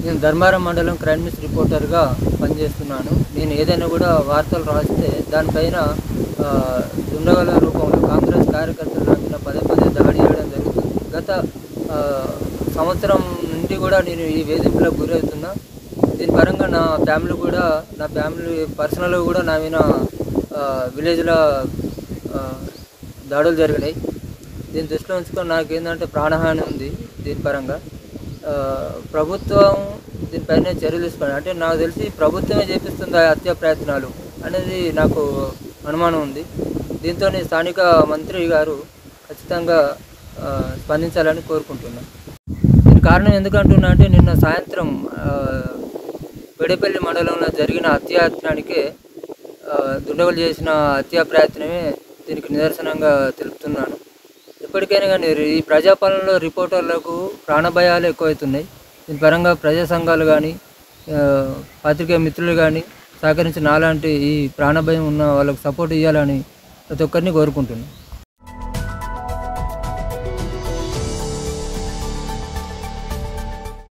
నేను ధర్మారం మండలం crime news రిపోర్టర్గా పనిచేస్తున్నాను. నేను ఏదైనా కూడా వార్తలు రాస్తే దానిపైన దుండగుల రూపంలో కాంగ్రెస్ కార్యకర్తలు నా మీద పదే పదే దాడి చేయడం జరుగుతుంది. గత సంవత్సరం నుండి కూడా నేను ఈ వేధింపులకు గురవుతున్నా. దీని పరంగా నా ఫ్యామిలీ పర్సనల్గా కూడా నా మీద విలేజ్లో దాడులు జరిగినాయి. దీన్ని దృష్టిలో ఉంచుకొని నాకేంటంటే ప్రాణహాని ఉంది. దీని పరంగా ప్రభుత్వం దీనిపైన చర్యలు తీసుకోవాలి. అంటే నాకు తెలిసి ప్రభుత్వమే చేపిస్తుంది హత్యా ప్రయత్నాలు అనేది నాకు అనుమానం ఉంది. దీంతో స్థానిక మంత్రి గారు ఖచ్చితంగా స్పందించాలని కోరుకుంటున్నాను. దీని కారణం ఎందుకంటున్నా అంటే నిన్న సాయంత్రం పెడపల్లి మండలంలో జరిగిన హత్యాయత్నానికే దుండగులు చేసిన హత్యా ప్రయత్నమే దీనికి నిదర్శనంగా తెలుపుతున్నాను. ఇప్పటికైనా కానీ ఈ ప్రజాపాలనలో రిపోర్టర్లకు ప్రాణభయాలు ఎక్కువవుతున్నాయి. దీని పరంగా ప్రజా సంఘాలు కానీ పాత్రికేయ మిత్రులు కానీ సహకరించి నాలాంటి ఈ ప్రాణభయం ఉన్న వాళ్ళకు సపోర్ట్ ఇవ్వాలని ప్రతి ఒక్కరిని కోరుకుంటున్నాను.